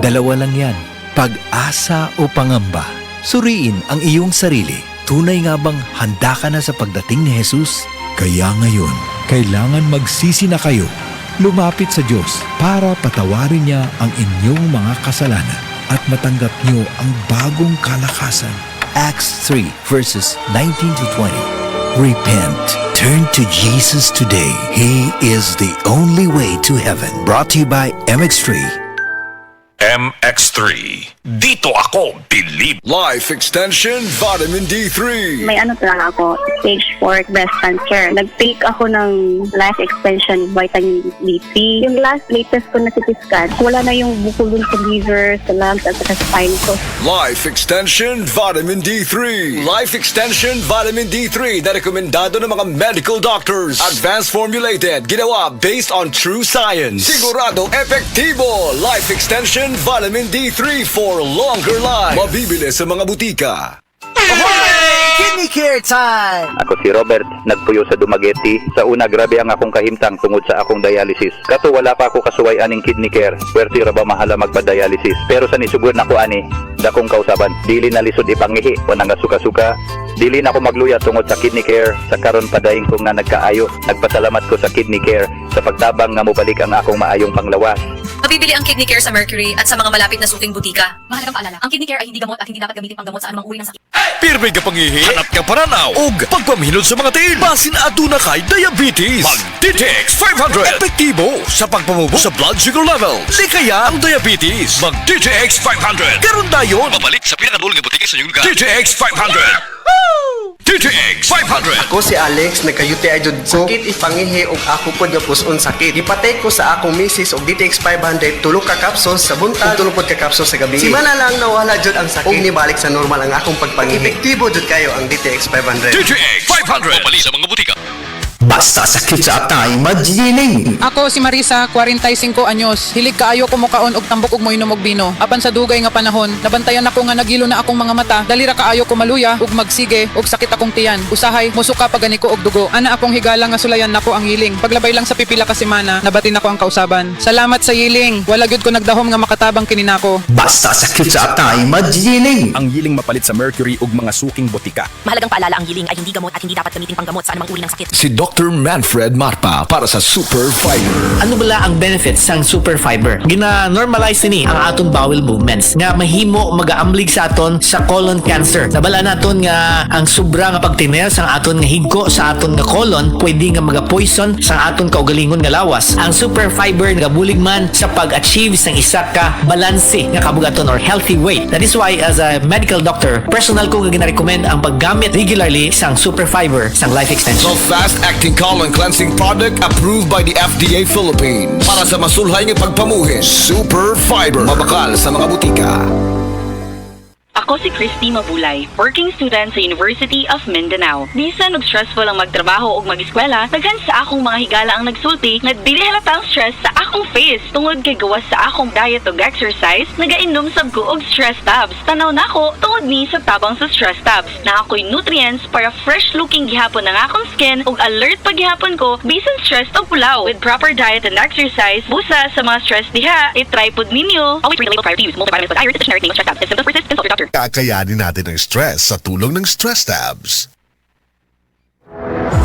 Dalawa lang yan, pag-asa o pangamba. Suriin ang iyong sarili. Tunay nga bang handa ka na sa pagdating ni Jesus? Kaya ngayon, kailangan magsisi na kayo. Lumapit sa Diyos para patawarin niya ang inyong mga kasalanan at matanggap niyo ang bagong kalakasan. Acts 3 verses 19 to 20. Repent. Turn to Jesus today. He is the only way to heaven. Brought to you by MX3. MX3. Dito ako believe. Life Extension Vitamin D3. May ano talaga ako, stage 4 breast cancer. Nag-take ako ng life extension vitamin D3. Yung latest ko na CT scan, wala na yung bukol dun sa liver, sa lungs, at sa spine ko. Life Extension Vitamin D3. Life Extension Vitamin D3 na rekomendado ng mga medical doctors. Advanced formulated, ginawa based on true science. Sigurado epektibo. Life Extension Vitamin D3 for longer life. Mabibili sa mga butika. Kidney Care Time! Ako si Robert, nagpuyo sa Dumaguete. Sa una, grabe ang akong kahimtang tungod sa akong dialysis. Kato wala pa ako kasuway aning kidney care. Pwerte ra ba mahala magpa-dialysis. Pero sa nisugur na ko ani, dakong kausaban. Dili na lisod ipangihi, wanang suka-suka. Dili na ako magluya tungod sa kidney care. Sa karon padayon kong na nagkaayo. Nagpasalamat ko sa kidney care sa pagtabang nga mobalik ang akong maayong panglawas. Mabibili ang Kidney Care sa Mercury at sa mga malapit na suking butika. Mahalagang paalala, ang Kidney Care ay hindi gamot at hindi dapat gamitin panggamot sa anumang uri ng sakit. Pirmi ka pangihi, hanap ka paranaw, ug pagpamihilot sa mga tiin. Basin aduna kay diabetes. Mag-DTX 500. Epektibo sa pagpamubo sa blood sugar level. Likaya ang diabetes. Mag-DTX 500. Karon dayon. Babalik sa pinakadulong butika sa inyong lugar. DTX 500. DTX 500. Ako si Alex, nagka-UTI jud ko. Sakit ipangihi og ako pod nga puson sakit. Ipatay ko sa akong misis og DTX 500 tulo ka capsules sa buntag, tulo pod ka capsules sa gabi. Si mana lang nawala jud ang sakit. Og nibalik sa normal ang akong pagpangihi. Epektibo jud kayo ang DTX 500. DTX 500. Babalik sa mga butika. Basta sakit sa atay, magiling. Ako si Marisa, 45 anyos. Hilig kaayo ko mukaon og tambok og moinom og bino. Apan sa dugay nga panahon, nabantayan ako nga nagilo na akong mga mata. Dali ra kaayo ko maluya ug magsige og sakit akong tiyan. Usahay musuka pagani ko og dugo. Ana akong higala nga sulayan nako ang hiling. Paglabay lang sa pipila ka semana, nabatin ako ang kausaban. Salamat sa hiling. Wala gyud ko nagdahom nga makatabang kini nako. Basta sakit sa atay, magiling. Ang yiling mapalit sa Mercury ug mga suking botika. Mahalagang paalala, ang yiling ay hindi gamot at hindi dapat gamitin panggamot sa anumang uri ng sakit. Si Dr. Manfred Marpa para sa Super Fiber. Ano bala ang benefits sang Super Fiber? Gina-normalize ni ang aton bowel movements nga mahimo magaamblig sa aton sa colon cancer. Nabala naton nga ang sobra nga pagtiner sang aton nga higko sa aton nga colon pwede nga maga-poison sang aton kaugalingon nga lawas. Ang Super Fiber nagabulig man sa pag-achieve sang isa ka balanse nga kabugaton or healthy weight. That is why as a medical doctor, personal ko nga gina-recommend ang paggamit regularly sang Super Fiber sang life extension. The fast-acting colon cleansing product approved by the FDA Philippines. Para sa masulhay ng pagpamuhi, Super Fiber. Mabakal sa mga butika. Ako si Christy Mabulay, working student sa University of Mindanao. Bisan og stressful ang magtrabaho ug mag-eskwela, daghan sa akong mga higala ang nagsulti nga dili halata ang stress sa akong face. Tungod kay gawas sa akong diet ug exercise, nagainom sab ko og stress tabs. Tanaw nako tungod ni sa tabang sa stress tabs. Na ako'y nutrients para fresh looking gihapon ang akong skin ug alert pa gihapon ko bisan stress o pulaw. With proper diet and exercise, busa sa mga stress diha, i-try pod ninyo. Always read the label prior to use. Multivitamins with iron, generic name of stress tabs. If symptoms persist, consult your doctor. Kakayanin natin ang stress sa tulong ng stress tabs.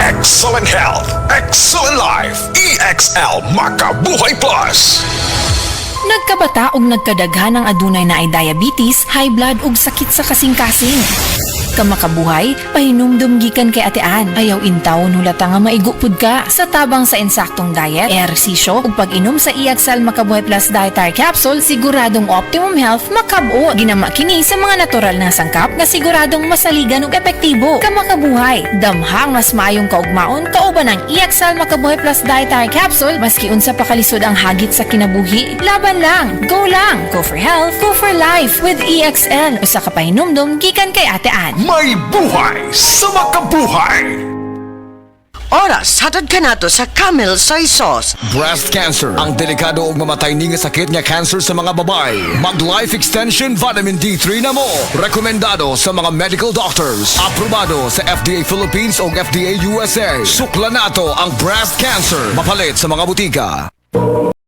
Excellent health, excellent life. EXL Makabuhay Plus. Nagkabata ug nagkadaghan ang adunay na ay diabetes, high blood ug sakit sa kasing-kasing. Kamakabuhay, pahinumdum gikan kay atean. Ayaw intaw hulata nga maigupod ka. Sa tabang sa insaktong diet, ehersisyo ug pag-inom sa EXL Makabuhay Plus Dietary Capsule, siguradong optimum health makabot. Ginama kini sa mga natural na sangkap nga siguradong masaligan ug epektibo. Kamakabuhay, damhang mas maayong kaugmaon kauban ang EXL Makabuhay Plus Dietary Capsule maski unsa pa kalisod ang hagit sa kinabuhi. Laban lang, go for health, go for life with EXL. Usa ka pahinumdum gikan kay atean. May buhay sa makabuhay. Oras, hatod ka nato sa Camel Soy Sauce. Breast cancer, ang delikado ug mamatay ni nga sakit nga cancer sa mga babae. Mag-Life Extension Vitamin D3 na mo. Rekomendado sa mga medical doctors. Aprobado sa FDA Philippines o FDA USA. Sukla nato ang breast cancer. Mapalit sa mga butika.